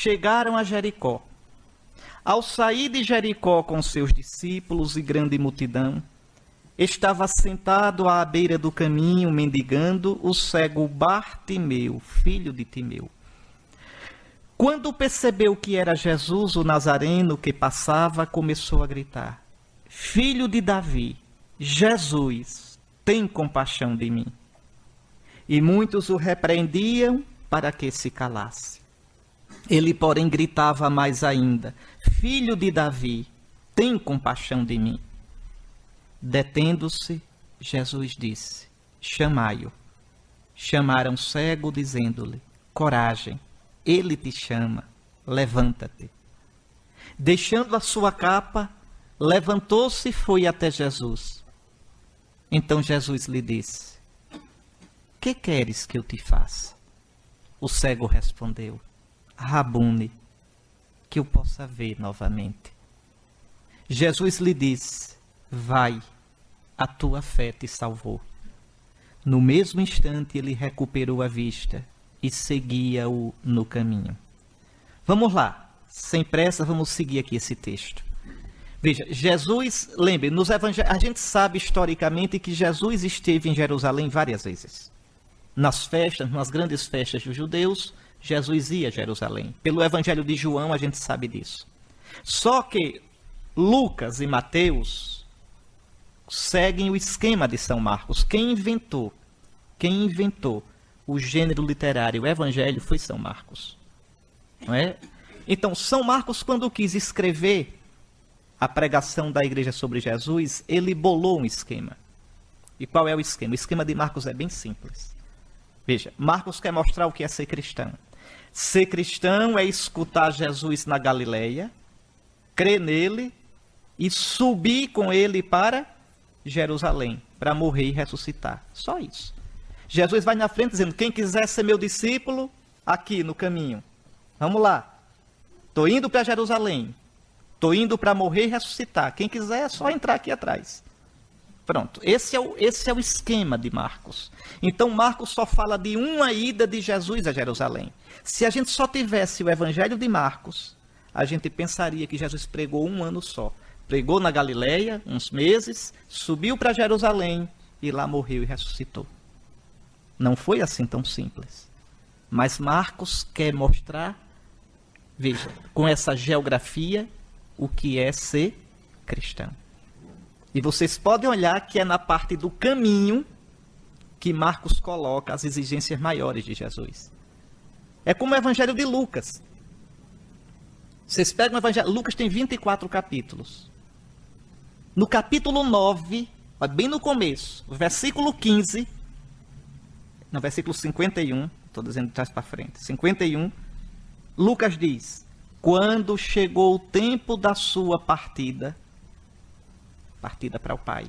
chegaram a Jericó. Ao sair de Jericó com seus discípulos e grande multidão, estava sentado à beira do caminho, mendigando, o cego Bartimeu, filho de Timeu. Quando percebeu que era Jesus, o Nazareno, que passava, começou a gritar: Filho de Davi, Jesus, tem compaixão de mim. E muitos o repreendiam para que se calasse. Ele, porém, gritava mais ainda: Filho de Davi, tem compaixão de mim. Detendo-se, Jesus disse: Chamai-o. Chamaram o cego, dizendo-lhe: Coragem, ele te chama, levanta-te. Deixando a sua capa, levantou-se e foi até Jesus. Então Jesus lhe disse: Que queres que eu te faça? O cego respondeu: Rabune, que eu possa ver novamente. Jesus lhe disse: Vai, a tua fé te salvou. No mesmo instante ele recuperou a vista e seguia-o no caminho. Vamos lá, sem pressa, vamos seguir aqui esse texto. Veja, Jesus, lembre, nos evangelhos, a gente sabe historicamente que Jesus esteve em Jerusalém várias vezes. Nas festas, nas grandes festas dos judeus, Jesus ia a Jerusalém. Pelo evangelho de João, a gente sabe disso. Só que Lucas e Mateus seguem o esquema de São Marcos. Quem inventou o gênero literário, o evangelho, foi São Marcos. Não é? Então, São Marcos, quando quis escrever a pregação da igreja sobre Jesus, ele bolou um esquema. E qual é o esquema? O esquema de Marcos é bem simples. Veja, Marcos quer mostrar o que é ser cristão. Ser cristão é escutar Jesus na Galileia, crer nele e subir com ele para Jerusalém, para morrer e ressuscitar. Só isso. Jesus vai na frente dizendo: quem quiser ser meu discípulo, aqui no caminho. Vamos lá. Estou indo para Jerusalém. Estou indo para morrer e ressuscitar. Quem quiser é só entrar aqui atrás. Pronto. Esse é o esquema de Marcos. Então Marcos só fala de uma ida de Jesus a Jerusalém. Se a gente só tivesse o evangelho de Marcos, a gente pensaria que Jesus pregou um ano só. Pregou na Galileia, uns meses, subiu para Jerusalém e lá morreu e ressuscitou. Não foi assim tão simples. Mas Marcos quer mostrar, veja, com essa geografia, o que é ser cristão. E vocês podem olhar que é na parte do caminho que Marcos coloca as exigências maiores de Jesus. É como o evangelho de Lucas. Vocês pegam o evangelho, Lucas tem 24 capítulos. No capítulo 9, bem no começo, versículo 15, no versículo 51, estou dizendo de trás para frente, 51, Lucas diz: quando chegou o tempo da sua partida para o Pai.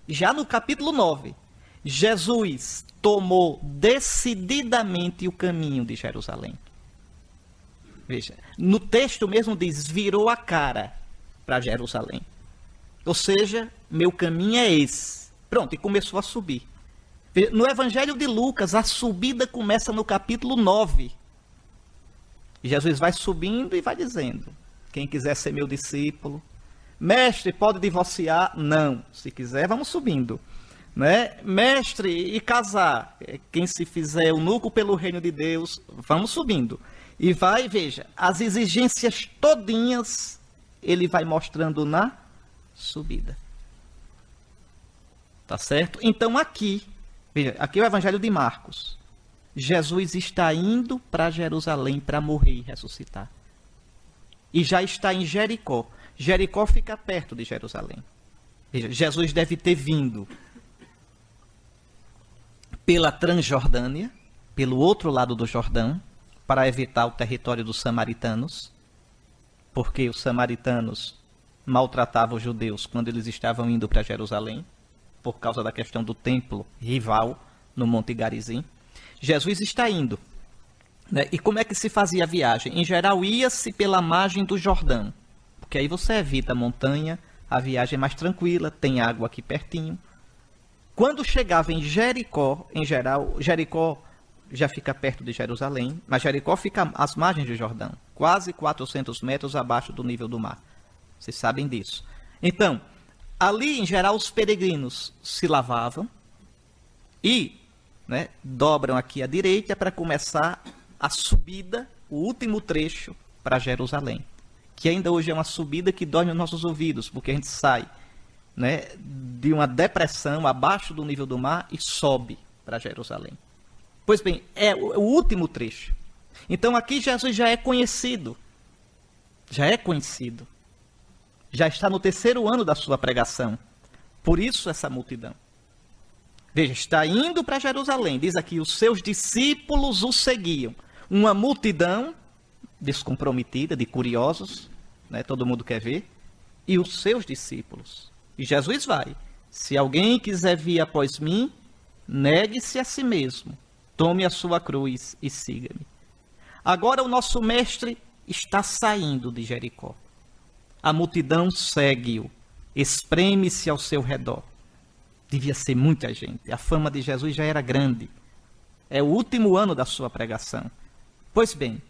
Já no capítulo 9, Jesus tomou decididamente o caminho de Jerusalém. Veja, no texto mesmo diz: virou a cara para Jerusalém. Ou seja, meu caminho é esse. Pronto, e começou a subir. No evangelho de Lucas, a subida começa no capítulo 9. Jesus vai subindo e vai dizendo: quem quiser ser meu discípulo, mestre, pode divorciar? Não. Se quiser, vamos subindo. Né? Mestre, e casar? Quem se fizer eunuco pelo reino de Deus, vamos subindo. E vai, veja, as exigências todinhas ele vai mostrando na subida. Tá certo? Então aqui, veja, aqui é o evangelho de Marcos. Jesus está indo para Jerusalém para morrer e ressuscitar. E já está em Jericó. Jericó fica perto de Jerusalém. Veja, Jesus deve ter vindo pela Transjordânia, pelo outro lado do Jordão, para evitar o território dos samaritanos, porque os samaritanos maltratavam os judeus quando eles estavam indo para Jerusalém, por causa da questão do templo rival no Monte Garizim. Jesus está indo. Né? E como é que se fazia a viagem? Em geral, ia-se pela margem do Jordão, porque aí você evita a montanha, a viagem é mais tranquila, tem água aqui pertinho. Quando chegava em Jericó, em geral, Jericó já fica perto de Jerusalém, mas Jericó fica às margens do Jordão, quase 400 metros abaixo do nível do mar. Vocês sabem disso. Então, ali, em geral, os peregrinos se lavavam e, né, dobram aqui à direita para começar a subida, o último trecho para Jerusalém, que ainda hoje é uma subida que dói nos nossos ouvidos, porque a gente sai, né, de uma depressão abaixo do nível do mar e sobe para Jerusalém. Pois bem, é o último trecho. Então aqui Jesus já é conhecido. Já é conhecido. Já está no 3º ano da sua pregação. Por isso essa multidão. Veja, está indo para Jerusalém. Diz aqui, os seus discípulos o seguiam. Uma multidão descomprometida, de curiosos, né? Todo mundo quer ver. E os seus discípulos. E Jesus vai. Se alguém quiser vir após mim, negue-se a si mesmo. Tome a sua cruz e siga-me. Agora o nosso mestre está saindo de Jericó. A multidão segue-o, espreme-se ao seu redor. Devia ser muita gente. A fama de Jesus já era grande. É o último ano da sua pregação. Pois bem,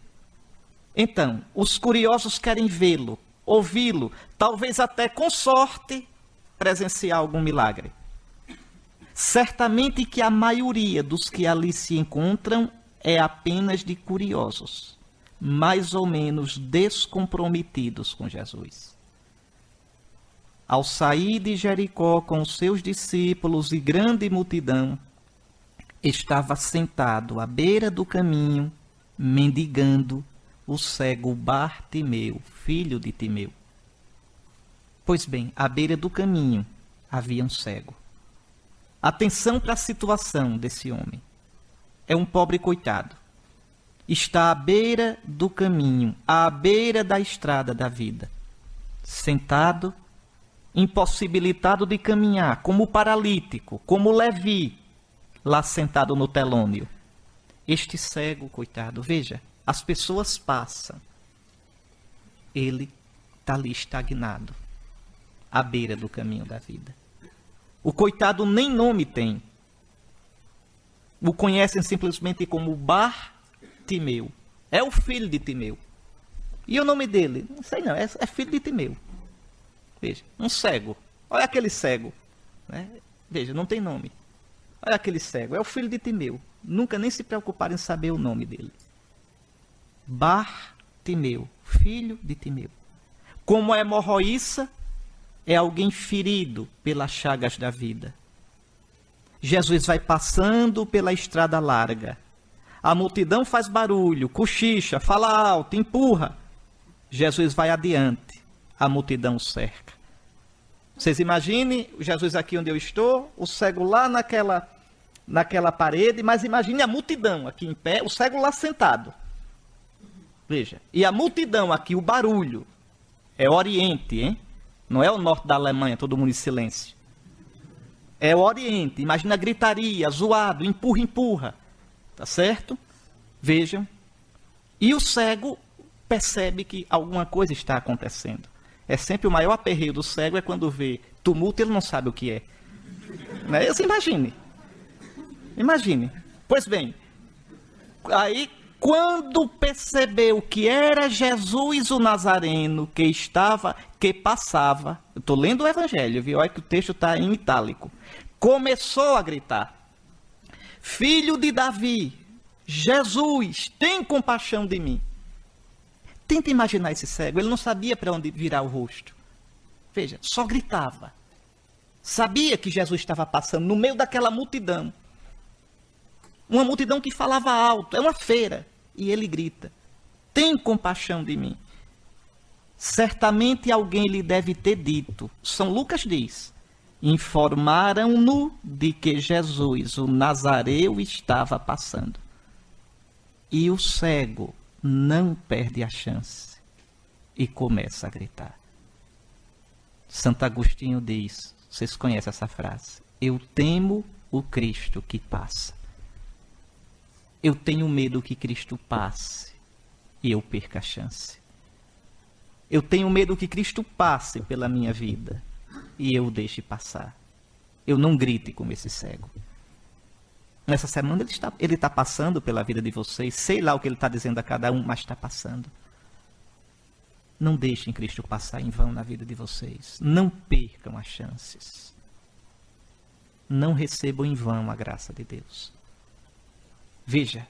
então, os curiosos querem vê-lo, ouvi-lo, talvez até com sorte presenciar algum milagre. Certamente que a maioria dos que ali se encontram é apenas de curiosos, mais ou menos descomprometidos com Jesus. Ao sair de Jericó com os seus discípulos e grande multidão, estava sentado à beira do caminho, mendigando, o cego Bartimeu, filho de Timeu. Pois bem, à beira do caminho havia um cego. Atenção para a situação desse homem. É um pobre coitado. Está à beira do caminho, à beira da estrada da vida. Sentado, impossibilitado de caminhar, como paralítico, como Levi, lá sentado no telônio. Este cego, coitado, veja, as pessoas passam. Ele está ali estagnado, à beira do caminho da vida. O coitado nem nome tem. O conhecem simplesmente como Bartimeu. É o filho de Timeu. E o nome dele? Não sei não, é filho de Timeu. Veja, um cego. Olha aquele cego. Né? Veja, não tem nome. Olha aquele cego, é o filho de Timeu. Nunca nem se preocuparam em saber o nome dele. Bartimeu, filho de Timeu. Como é hemorroíça, é alguém ferido pelas chagas da vida. Jesus vai passando pela estrada larga. A multidão faz barulho, cochicha, fala alto, empurra. Jesus vai adiante. A multidão cerca. Vocês imaginem Jesus aqui onde eu estou, o cego lá naquela parede, mas imagine a multidão aqui em pé, o cego lá sentado. Veja, e a multidão aqui, o barulho. É Oriente, hein? Não é o norte da Alemanha, todo mundo em silêncio. É o Oriente. Imagina a gritaria, zoado, empurra, empurra. Tá certo? Vejam. E o cego percebe que alguma coisa está acontecendo. É sempre o maior aperreio do cego é quando vê tumulto, ele não sabe o que é. Né? Você imagine. Imagine. Pois bem, aí quando percebeu que era Jesus o Nazareno que passava, eu estou lendo o Evangelho, viu? Olha que o texto está em itálico. Começou a gritar: Filho de Davi, Jesus, tem compaixão de mim. Tenta imaginar esse cego, ele não sabia para onde virar o rosto. Veja, só gritava. Sabia que Jesus estava passando no meio daquela multidão. Uma multidão que falava alto, é uma feira. E ele grita: tem compaixão de mim. Certamente alguém lhe deve ter dito. São Lucas diz: informaram-no de que Jesus, o Nazareu, estava passando. E o cego não perde a chance e começa a gritar. Santo Agostinho diz, vocês conhecem essa frase: eu temo o Cristo que passa. Eu tenho medo que Cristo passe e eu perca a chance. Eu tenho medo que Cristo passe pela minha vida e eu deixe passar. Eu não grite como esse cego. Nessa semana ele está passando pela vida de vocês. Sei lá o que ele está dizendo a cada um, mas está passando. Não deixem Cristo passar em vão na vida de vocês. Não percam as chances. Não recebam em vão a graça de Deus. Veja,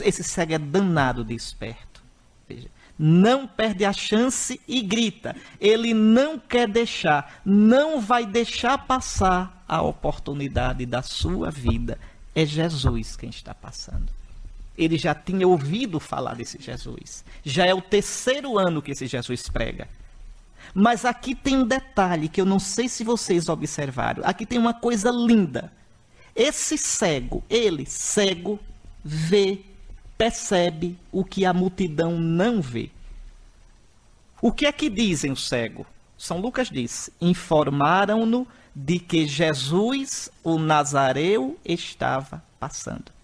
esse cego é danado de esperto. Veja, não perde a chance e grita. Ele não quer deixar, não vai deixar passar a oportunidade da sua vida. É Jesus quem está passando. Ele já tinha ouvido falar desse Jesus. Já é o 3º ano que esse Jesus prega. Mas aqui tem um detalhe que eu não sei se vocês observaram. Aqui tem uma coisa linda. Esse cego, ele, cego, vê, percebe o que a multidão não vê. O que é que dizem os cegos? São Lucas diz, informaram-no de que Jesus, o Nazareu, estava passando.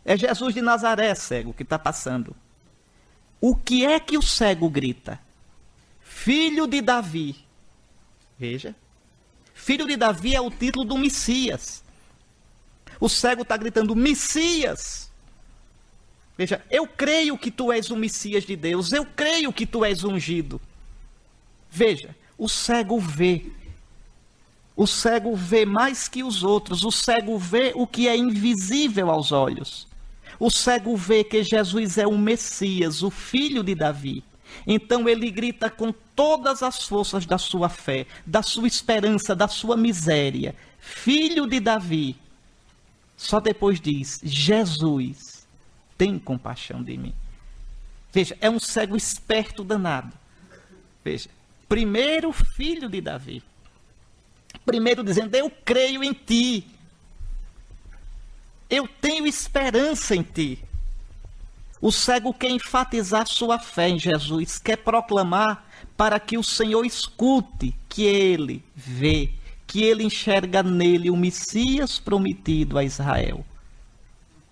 É Jesus de Nazaré, cego, que está passando. O que é que o cego grita? Filho de Davi. Veja. Filho de Davi é o título do Messias. O cego está gritando, Messias. Veja, eu creio que tu és o Messias de Deus. Eu creio que tu és ungido. Veja, o cego vê. O cego vê mais que os outros. O cego vê o que é invisível aos olhos. O cego vê que Jesus é o Messias, o filho de Davi. Então ele grita com todas as forças da sua fé, da sua esperança, da sua miséria. Filho de Davi. Só depois diz, Jesus, tem compaixão de mim. Veja, é um cego esperto danado. Veja, primeiro filho de Davi. Primeiro dizendo, eu creio em ti. Eu tenho esperança em ti. O cego quer enfatizar sua fé em Jesus, quer proclamar para que o Senhor escute que ele vê, que ele enxerga nele o Messias prometido a Israel.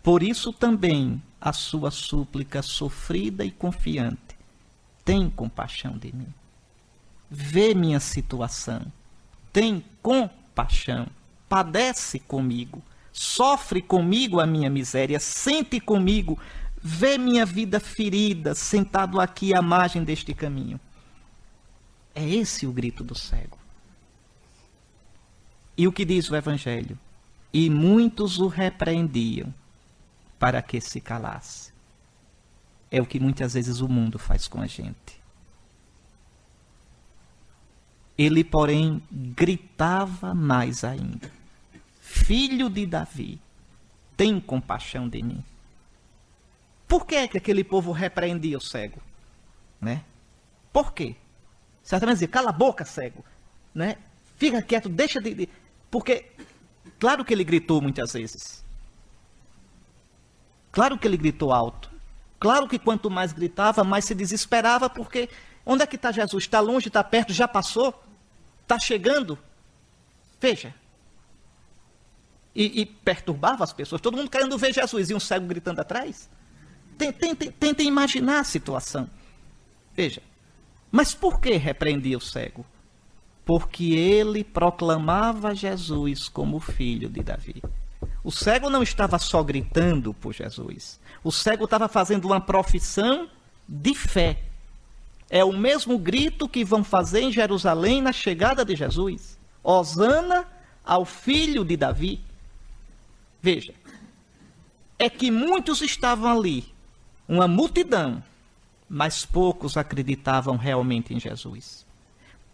Por isso também a sua súplica sofrida e confiante. Tem compaixão de mim. Vê minha situação. Tem compaixão. Padece comigo. Sofre comigo a minha miséria. Sente comigo. Vê minha vida ferida, sentado aqui à margem deste caminho. É esse o grito do cego. E o que diz o Evangelho? E muitos o repreendiam para que se calasse. É o que muitas vezes o mundo faz com a gente. Ele, porém, gritava mais ainda. Filho de Davi, tem compaixão de mim. Por que aquele povo repreendia o cego? Né? Por quê? Certamente dizia, cala a boca, cego. Né? Fica quieto, deixa de... Porque, claro que ele gritou muitas vezes. Claro que ele gritou alto. Claro que quanto mais gritava, mais se desesperava, porque onde é que está Jesus? Está longe, está perto, já passou? Está chegando? Veja. E perturbava as pessoas. Todo mundo querendo ver Jesus e um cego gritando atrás. Tentem imaginar a situação. Veja. Mas por que repreendia o cego? Porque ele proclamava Jesus como filho de Davi. O cego não estava só gritando por Jesus. O cego estava fazendo uma profissão de fé. É o mesmo grito que vão fazer em Jerusalém na chegada de Jesus. Hosana ao filho de Davi. Veja. É que muitos estavam ali. Uma multidão. Mas poucos acreditavam realmente em Jesus.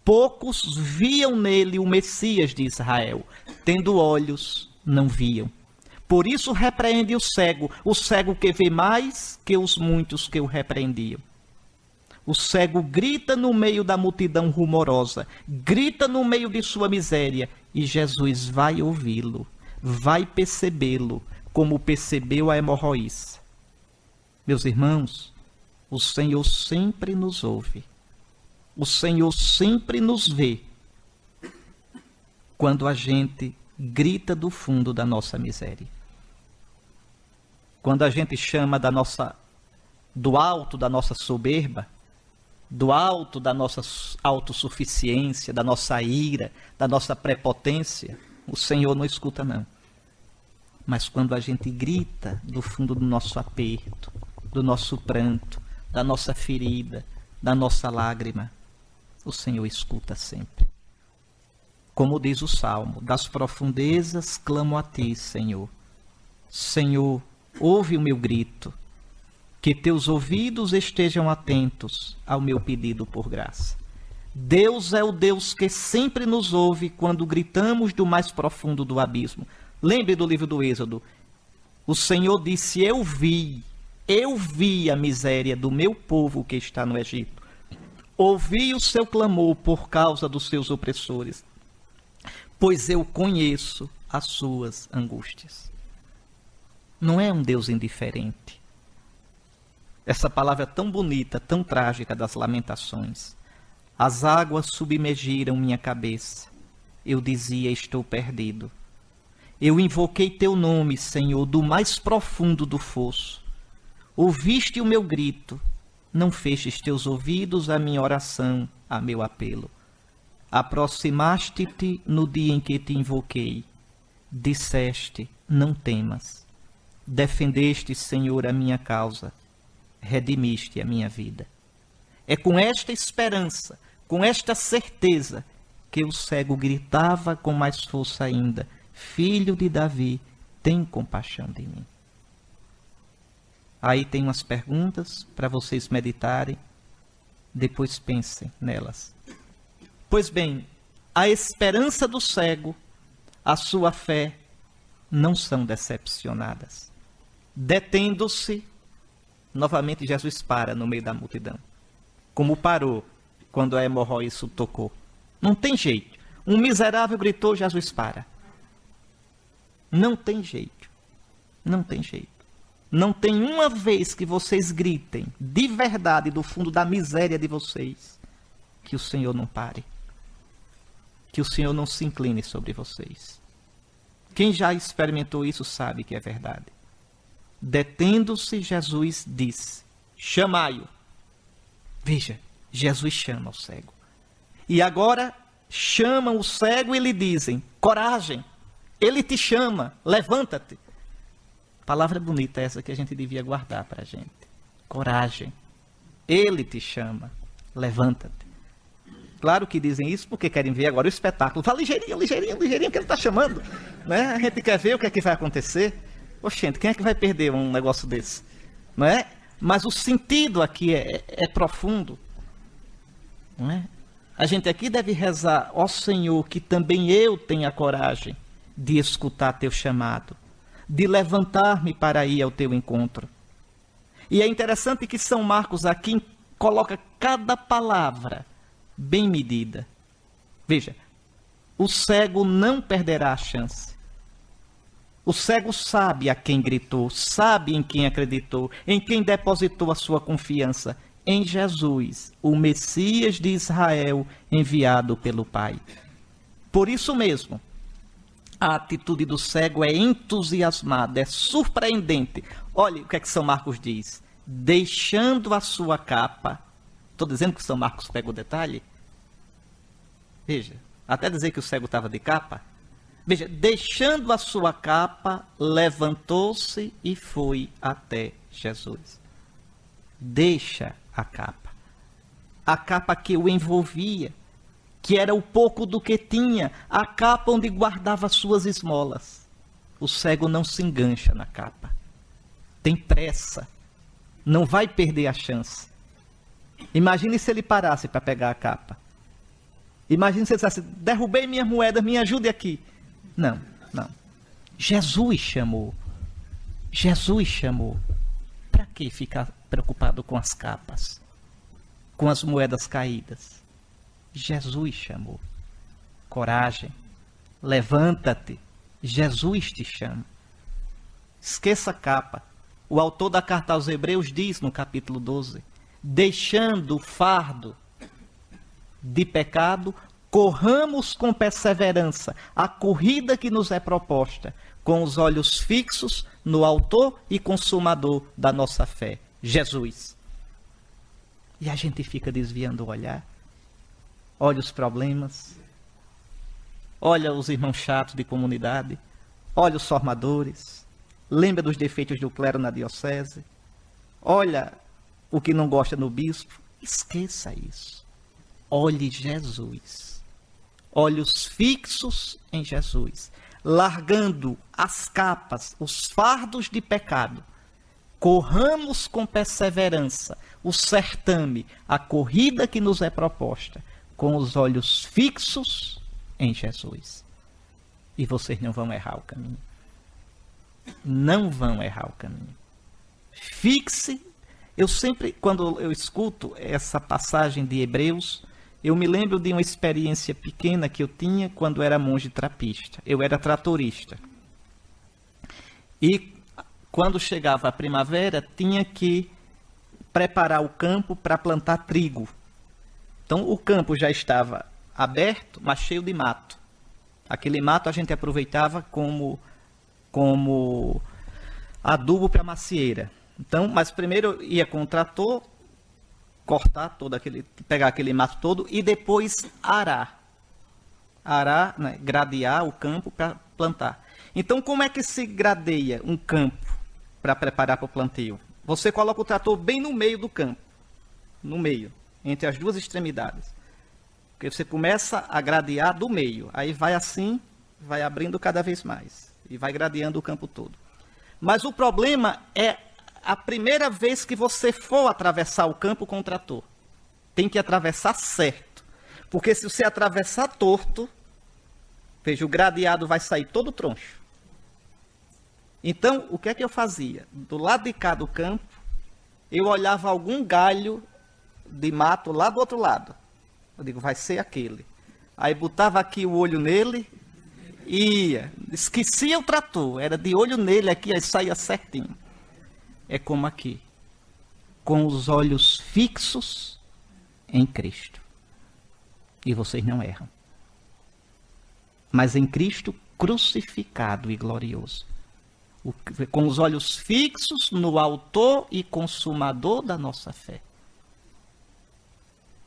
Poucos viam nele o Messias de Israel. Tendo olhos, não viam. Por isso repreende o cego que vê mais que os muitos que o repreendiam. O cego grita no meio da multidão rumorosa, grita no meio de sua miséria, e Jesus vai ouvi-lo, vai percebê-lo, como percebeu a hemorroíça. Meus irmãos, o Senhor sempre nos ouve. O Senhor sempre nos vê quando a gente grita do fundo da nossa miséria. Quando a gente chama do alto da nossa soberba, do alto da nossa autossuficiência, da nossa ira, da nossa prepotência, o Senhor não escuta não. Mas quando a gente grita do fundo do nosso aperto, do nosso pranto, da nossa ferida, da nossa lágrima, o Senhor escuta sempre. Como diz o Salmo, das profundezas clamo a ti, Senhor. Senhor, ouve o meu grito, que teus ouvidos estejam atentos ao meu pedido por graça. Deus é o Deus que sempre nos ouve quando gritamos do mais profundo do abismo. Lembre do livro do Êxodo. O Senhor disse, eu vi a miséria do meu povo que está no Egito. Ouvi o seu clamor por causa dos seus opressores, pois eu conheço as suas angústias. Não é um Deus indiferente. Essa palavra é tão bonita, tão trágica das lamentações. As águas submergiram minha cabeça. Eu dizia, estou perdido. Eu invoquei teu nome, Senhor, do mais profundo do fosso. Ouviste o meu grito. Não fechas teus ouvidos à minha oração, a meu apelo. Aproximaste-te no dia em que te invoquei. Disseste, não temas. Defendeste, Senhor, a minha causa. Redimiste a minha vida. É com esta esperança, com esta certeza, que o cego gritava com mais força ainda, Filho de Davi, tem compaixão de mim. Aí tem umas perguntas para vocês meditarem, depois pensem nelas. Pois bem, a esperança do cego, a sua fé, não são decepcionadas. Detendo-se, novamente Jesus para no meio da multidão. Como parou quando a hemorroide o tocou. Não tem jeito. Um miserável gritou, Jesus para. Não tem jeito. Não tem jeito. Não tem uma vez que vocês gritem de verdade do fundo da miséria de vocês que o Senhor não pare. Que o Senhor não se incline sobre vocês. Quem já experimentou isso sabe que é verdade. Detendo-se, Jesus disse, chamai-o. Veja, Jesus chama o cego. E agora chamam o cego e lhe dizem, coragem, ele te chama, levanta-te. Palavra bonita essa que a gente devia guardar para a gente. Coragem, ele te chama, levanta-te. Claro que dizem isso porque querem ver agora o espetáculo. Fala ligeirinho, ligeirinho, ligeirinho que ele está chamando. Né? A gente quer ver o que é que vai acontecer. Oxente, quem é que vai perder um negócio desse? Não é? Mas o sentido aqui é profundo. Não é? A gente aqui deve rezar, ó Senhor, que também eu tenha coragem de escutar teu chamado, de levantar-me para ir ao teu encontro. E é interessante que São Marcos aqui coloca cada palavra bem medida. Veja, o cego não perderá a chance. O cego sabe a quem gritou, sabe em quem acreditou, em quem depositou a sua confiança, em Jesus, o Messias de Israel, enviado pelo Pai. Por isso mesmo, a atitude do cego é entusiasmada, é surpreendente. Olha o que é que São Marcos diz. Deixando a sua capa. Estou dizendo que São Marcos pega o detalhe? Veja, até dizer que o cego estava de capa. Veja, deixando a sua capa, levantou-se e foi até Jesus. Deixa a capa que o envolvia, que era o pouco do que tinha, a capa onde guardava suas esmolas. O cego não se engancha na capa, tem pressa, não vai perder a chance. Imagine se ele parasse para pegar a capa. Imagine se ele dissesse, derrubei minhas moedas, me ajude aqui. Não, não. Jesus chamou. Jesus chamou. Para que ficar preocupado com as capas? Com as moedas caídas? Jesus chamou. Coragem. Levanta-te. Jesus te chama. Esqueça a capa. O autor da carta aos Hebreus diz no capítulo 12, deixando o fardo de pecado, corramos com perseverança a corrida que nos é proposta, com os olhos fixos no autor e consumador da nossa fé, Jesus. E a gente fica desviando o olhar, olha os problemas, olha os irmãos chatos de comunidade, olha os formadores, lembra dos defeitos do clero na diocese, olha o que não gosta no bispo. Esqueça isso. Olhe Jesus. Olhos fixos em Jesus. Largando as capas, os fardos de pecado. Corramos com perseverança o certame, a corrida que nos é proposta, com os olhos fixos em Jesus. E vocês não vão errar o caminho. Não vão errar o caminho. Fixe. Eu sempre, quando eu escuto essa passagem de Hebreus, eu me lembro de uma experiência pequena que eu tinha quando era monge trapista. Eu era tratorista. E quando chegava a primavera, tinha que preparar o campo para plantar trigo. Então o campo já estava aberto, mas cheio de mato. Aquele mato a gente aproveitava como adubo para a macieira. Então, mas primeiro eu ia com o trator, cortar todo aquele, pegar aquele mato todo e depois arar. Arar, né, gradear o campo para plantar. Então, como é que se gradeia um campo para preparar para o plantio? Você coloca o trator bem no meio do campo, no meio, entre as duas extremidades. Porque você começa a gradear do meio, aí vai assim, vai abrindo cada vez mais e vai gradeando o campo todo. Mas o problema é a primeira vez que você for atravessar o campo com o trator. Tem que atravessar certo. Porque se você atravessar torto, veja, o gradeado vai sair todo troncho. Então, o que é que eu fazia? Do lado de cá do campo, eu olhava algum galho de mato lá do outro lado. Eu digo, vai ser aquele. Aí botava aqui o olho nele e ia. Esquecia o trator, era de olho nele aqui, aí saía certinho. É como aqui, com os olhos fixos em Cristo. E vocês não erram. Mas em Cristo crucificado e glorioso. Com os olhos fixos no autor e consumador da nossa fé.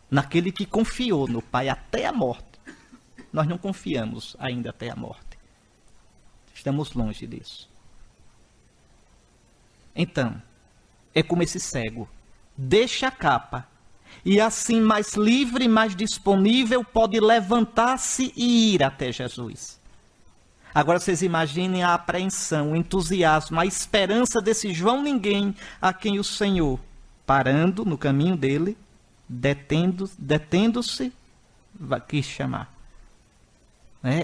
Naquele que confiou no Pai até a morte. Nós não confiamos ainda até a morte. Estamos longe disso. Então, é como esse cego. Deixa a capa. E assim, mais livre, mais disponível, pode levantar-se e ir até Jesus. Agora vocês imaginem a apreensão, o entusiasmo, a esperança desse João Ninguém, a quem o Senhor, parando no caminho dele, detendo-se, quis chamar.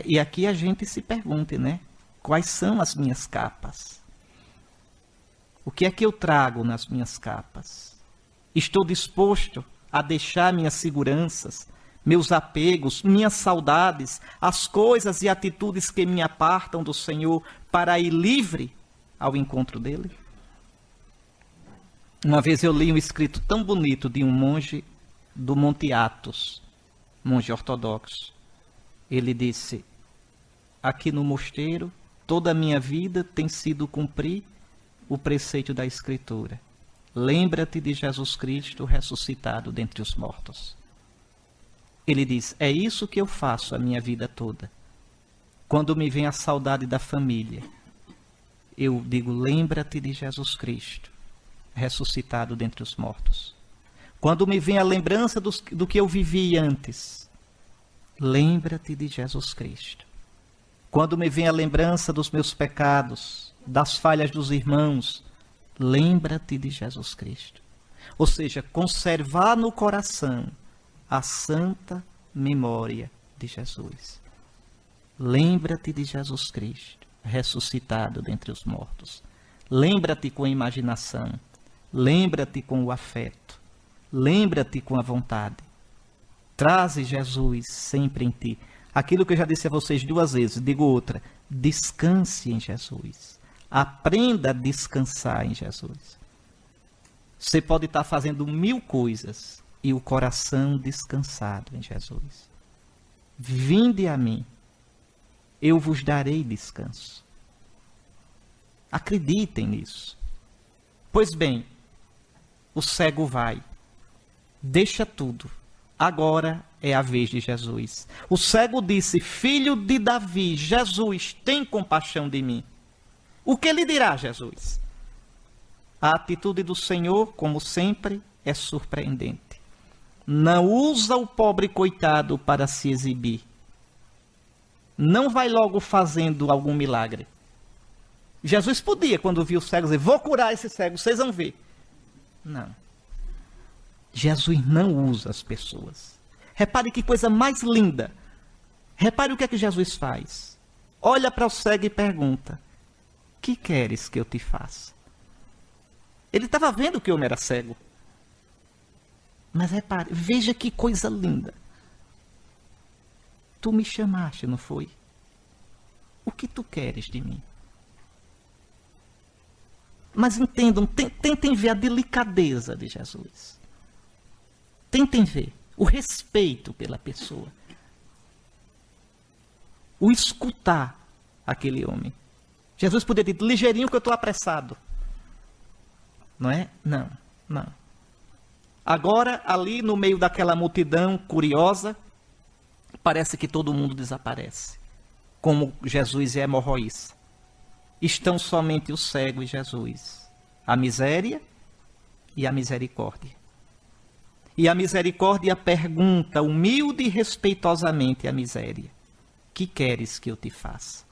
E aqui a gente se pergunta, né? Quais são as minhas capas? O que é que eu trago nas minhas capas? Estou disposto a deixar minhas seguranças, meus apegos, minhas saudades, as coisas e atitudes que me apartam do Senhor para ir livre ao encontro dele? Uma vez eu li um escrito tão bonito de um monge do Monte Athos, monge ortodoxo. Ele disse, aqui no mosteiro, toda a minha vida tem sido cumprir o preceito da Escritura. Lembra-te de Jesus Cristo ressuscitado dentre os mortos. Ele diz, é isso que eu faço a minha vida toda. Quando me vem a saudade da família, eu digo, lembra-te de Jesus Cristo ressuscitado dentre os mortos. Quando me vem a lembrança do que eu vivi antes, lembra-te de Jesus Cristo. Quando me vem a lembrança dos meus pecados, das falhas dos irmãos, lembra-te de Jesus Cristo. Ou seja, conservar no coração a santa memória de Jesus. Lembra-te de Jesus Cristo, ressuscitado dentre os mortos. Lembra-te com a imaginação, lembra-te com o afeto, lembra-te com a vontade. Traze Jesus sempre em ti. Aquilo que eu já disse a vocês 2 vezes, digo outra, descanse em Jesus. Aprenda a descansar em Jesus. Você pode estar fazendo 1000 coisas e o coração descansado em Jesus. Vinde a mim, eu vos darei descanso. Acreditem nisso. Pois bem, o cego vai, deixa tudo. Agora é a vez de Jesus. O cego disse: Filho de Davi, Jesus, tem compaixão de mim. O que lhe dirá Jesus? A atitude do Senhor, como sempre, é surpreendente. Não usa o pobre coitado para se exibir. Não vai logo fazendo algum milagre. Jesus podia, quando viu o cego, dizer: vou curar esse cego, vocês vão ver. Não. Jesus não usa as pessoas. Repare que coisa mais linda. Repare o que é que Jesus faz. Olha para o cego e pergunta: que queres que eu te faça? Ele estava vendo que o homem era cego. Mas repare, veja que coisa linda. Tu me chamaste, não foi? O que tu queres de mim? Mas entendam, tentem ver a delicadeza de Jesus. Tentem ver o respeito pela pessoa. O escutar aquele homem. Jesus poderia dizer: ligeirinho que eu estou apressado. Não é? Não, não. Agora, ali no meio daquela multidão curiosa, parece que todo mundo desaparece. Como Jesus e a hemorroíça. Estão somente o cego e Jesus. A miséria e a misericórdia. E a misericórdia pergunta humilde e respeitosamente à miséria: que queres que eu te faça?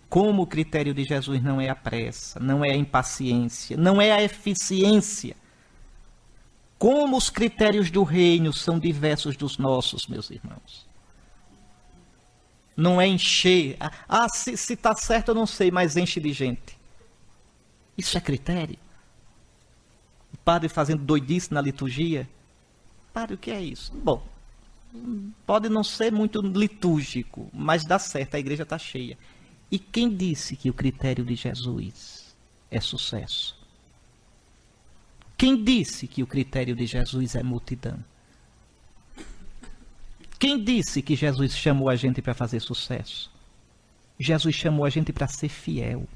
Como o critério de Jesus não é a pressa, não é a impaciência, não é a eficiência. Como os critérios do reino são diversos dos nossos, meus irmãos. Não é encher. Se está certo eu não sei, mas enche de gente. Isso é critério? O padre fazendo doidice na liturgia? Padre, o que é isso? Bom, pode não ser muito litúrgico, mas dá certo, a igreja está cheia. E quem disse que o critério de Jesus é sucesso? Quem disse que o critério de Jesus é multidão? Quem disse que Jesus chamou a gente para fazer sucesso? Jesus chamou a gente para ser fiel.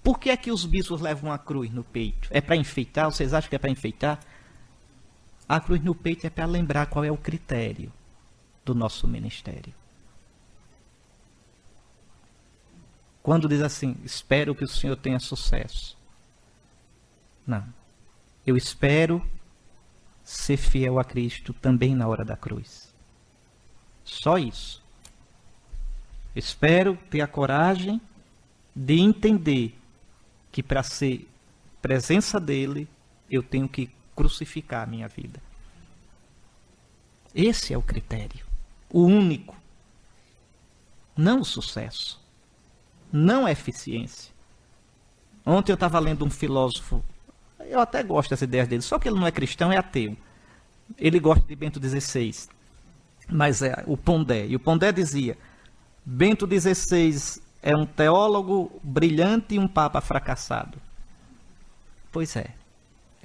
Por que é que os bispos levam a cruz no peito? É para enfeitar? Vocês acham que é para enfeitar? A cruz no peito é para lembrar qual é o critério do nosso ministério. Quando diz assim: espero que o Senhor tenha sucesso. Não. Eu espero ser fiel a Cristo também na hora da cruz. Só isso. Espero ter a coragem de entender que para ser presença dele, eu tenho que crucificar a minha vida. Esse é o critério. O único. Não o sucesso. Não a eficiência. Ontem eu estava lendo um filósofo. Eu até gosto das ideias dele, só que ele não é cristão, é ateu. Ele gosta de Bento XVI, mas é o Pondé. E o Pondé dizia: Bento XVI é um teólogo brilhante e um papa fracassado. Pois é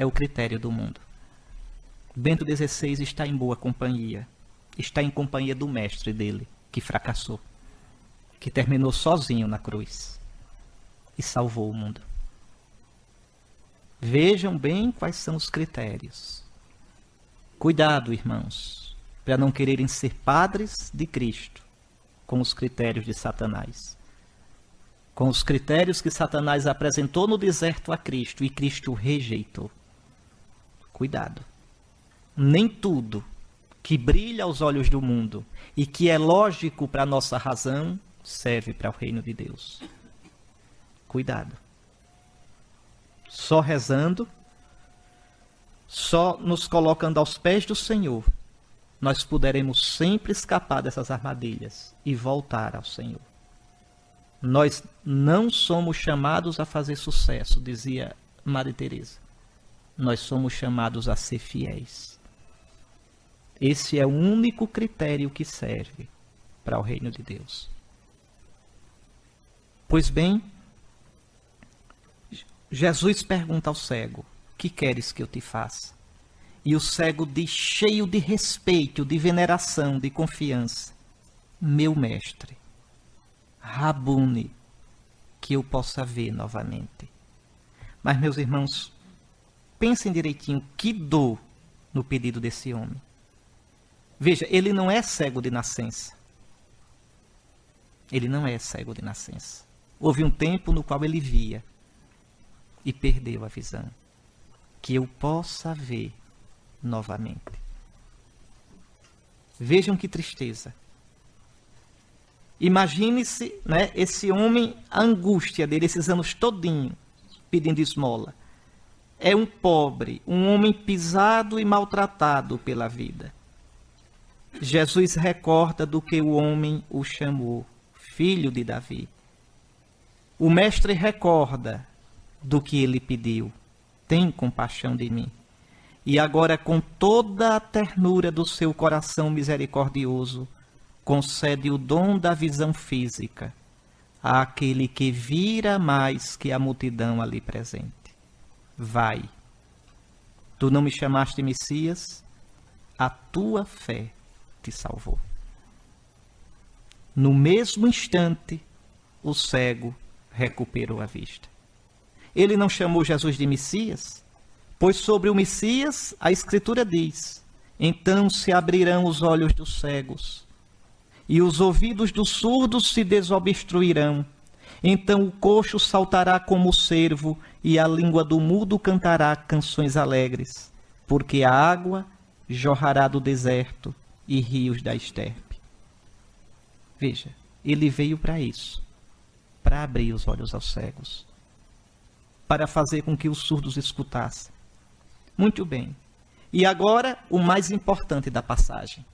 o critério do mundo. Bento XVI está em boa companhia. Está em companhia do mestre dele, que fracassou, que terminou sozinho na cruz e salvou o mundo. Vejam bem quais são os critérios. Cuidado, irmãos, para não quererem ser padres de Cristo com os critérios de Satanás. Com os critérios que Satanás apresentou no deserto a Cristo e Cristo rejeitou. Cuidado. Nem tudo que brilha aos olhos do mundo e que é lógico para a nossa razão serve para o reino de Deus. Cuidado. Só rezando, só nos colocando aos pés do Senhor, nós poderemos sempre escapar dessas armadilhas e voltar ao Senhor. Nós não somos chamados a fazer sucesso, dizia Madre Teresa. Nós somos chamados a ser fiéis. Esse é o único critério que serve para o reino de Deus. Pois bem, Jesus pergunta ao cego: que queres que eu te faça? E o cego diz, cheio de respeito, de veneração, de confiança: meu mestre, Rabune, que eu possa ver novamente. Mas, meus irmãos, pensem direitinho, que dor no pedido desse homem. Veja, ele não é cego de nascença. Ele não é cego de nascença. Houve um tempo no qual ele via e perdeu a visão. Que eu possa ver novamente. Vejam que tristeza. Imagine-se, né, esse homem, a angústia dele, esses anos todinho, pedindo esmola. É um pobre, um homem pisado e maltratado pela vida. Jesus recorda do que o homem o chamou, filho de Davi. O mestre recorda do que ele pediu. Tem compaixão de mim. E agora, com toda a ternura do seu coração misericordioso, concede o dom da visão física àquele que vira mais que a multidão ali presente. Vai. Tu não me chamaste Messias? A tua fé te salvou. No mesmo instante, o cego recuperou a vista. Ele não chamou Jesus de Messias? Pois sobre o Messias a Escritura diz: então se abrirão os olhos dos cegos e os ouvidos dos surdos se desobstruirão. Então o coxo saltará como o cervo e a língua do mudo cantará canções alegres, porque a água jorrará do deserto e rios da estepe. Veja, ele veio para isso, para abrir os olhos aos cegos, para fazer com que os surdos escutassem. Muito bem. E agora, o mais importante da passagem.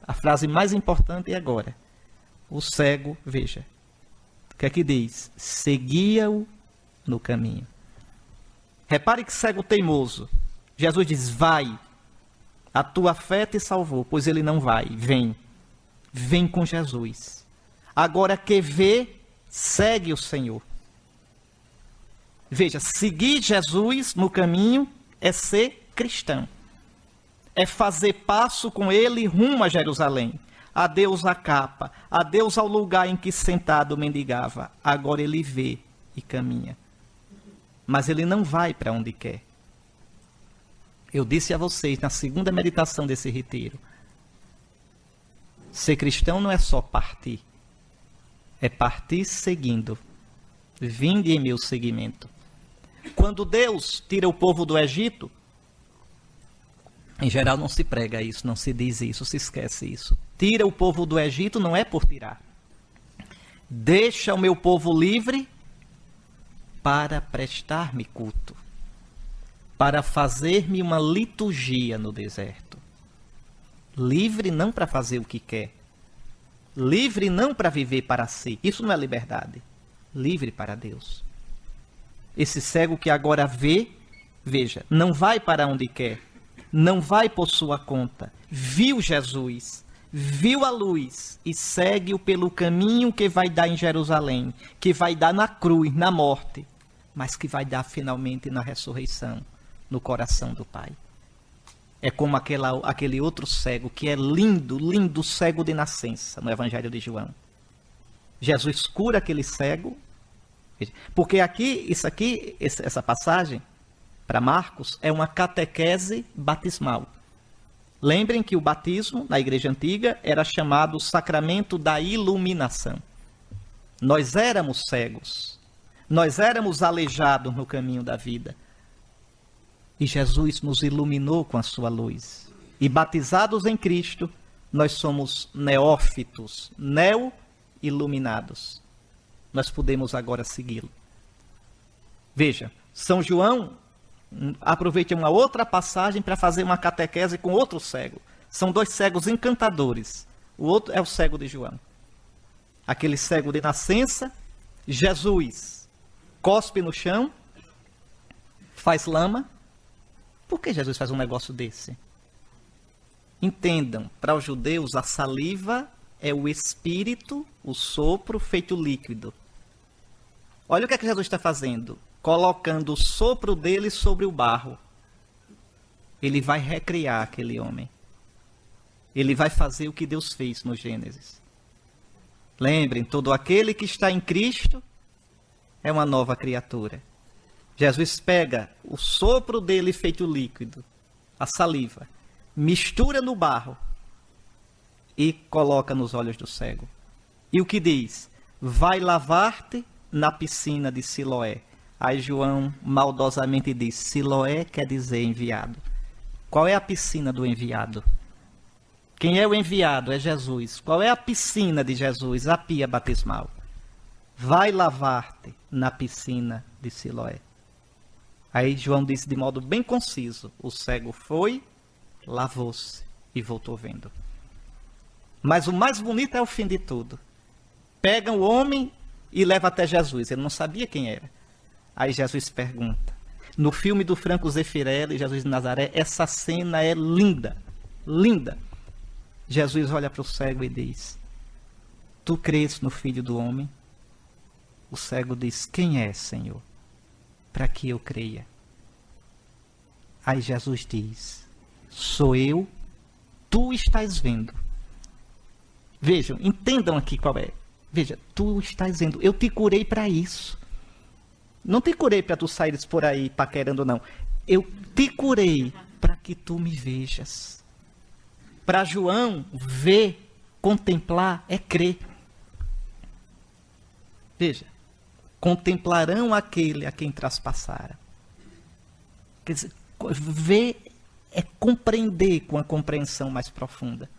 A frase mais importante é agora. O cego, veja, o que é que diz? Seguia-o no caminho. Repare que cego teimoso. Jesus diz, vai, a tua fé te salvou, pois ele não vai, vem. Vem com Jesus. Agora que vê, segue o Senhor. Veja, seguir Jesus no caminho é ser cristão. É fazer passo com ele rumo a Jerusalém. Adeus à capa, adeus ao lugar em que sentado mendigava. Agora ele vê e caminha. Mas ele não vai para onde quer. Eu disse a vocês na segunda meditação desse retiro. Ser cristão não é só partir. É partir seguindo. Vinde em meu seguimento. Quando Deus tira o povo do Egito, em geral não se prega isso, não se diz isso, se esquece isso. Tira o povo do Egito não é por tirar. Deixa o meu povo livre para prestar-me culto, para fazer-me uma liturgia no deserto. Livre não para fazer o que quer. Livre não para viver para si. Isso não é liberdade. Livre para Deus. Esse cego que agora vê, veja, não vai para onde quer, não vai por sua conta. Viu Jesus, viu a luz e segue-o pelo caminho que vai dar em Jerusalém, que vai dar na cruz, na morte, mas que vai dar finalmente na ressurreição, no coração do Pai. É como aquele outro cego que é lindo, lindo cego de nascença no Evangelho de João. Jesus cura aquele cego, porque essa passagem, para Marcos, é uma catequese batismal. Lembrem que o batismo, na igreja antiga, era chamado sacramento da iluminação. Nós éramos cegos, nós éramos aleijados no caminho da vida. E Jesus nos iluminou com a sua luz. E batizados em Cristo, nós somos neófitos, neo-iluminados. Nós podemos agora segui-lo. Veja, São João aproveita uma outra passagem para fazer uma catequese com outro cego. São dois cegos encantadores. O outro é o cego de João. Aquele cego de nascença, Jesus cospe no chão, faz lama. Por que Jesus faz um negócio desse? Entendam, para os judeus a saliva é o espírito, o sopro feito líquido. Olha o que é que Jesus está fazendo. Colocando o sopro dele sobre o barro. Ele vai recriar aquele homem. Ele vai fazer o que Deus fez no Gênesis. Lembrem, todo aquele que está em Cristo é uma nova criatura. Jesus pega o sopro dele feito líquido, a saliva, mistura no barro e coloca nos olhos do cego. E o que diz? Vai lavar-te na piscina de Siloé. Aí João maldosamente diz, Siloé quer dizer enviado. Qual é a piscina do enviado? Quem é o enviado? É Jesus. Qual é a piscina de Jesus? A pia batismal. Vai lavar-te na piscina de Siloé. Aí João disse de modo bem conciso, o cego foi, lavou-se e voltou vendo. Mas o mais bonito é o fim de tudo. Pegam o homem e levam até Jesus. Ele não sabia quem era. Aí Jesus pergunta. No filme do Franco Zeffirelli, Jesus de Nazaré, essa cena é linda. Linda. Jesus olha para o cego e diz, tu crês no Filho do Homem? O cego diz, quem é, Senhor? Para que eu creia. Aí Jesus diz, sou eu, tu estás vendo. Vejam, entendam aqui qual é. Veja, tu estás vendo, eu te curei para isso. Não te curei para tu saíres por aí paquerando, não. Eu te curei para que tu me vejas. Para João, ver, contemplar, é crer. Veja, contemplarão aquele a quem traspassaram. Quer dizer, ver é compreender com a compreensão mais profunda.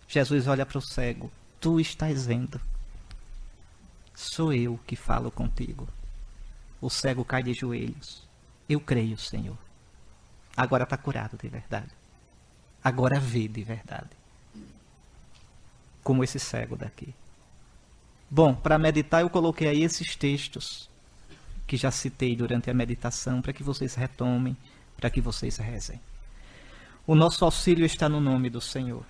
Jesus olha para o cego, tu estás vendo. Sou eu que falo contigo. O cego cai de joelhos. Eu creio, Senhor. Agora está curado de verdade. Agora vê de verdade. Como esse cego daqui. Bom, para meditar eu coloquei aí esses textos que já citei durante a meditação, para que vocês retomem, para que vocês rezem. O nosso auxílio está no nome do Senhor.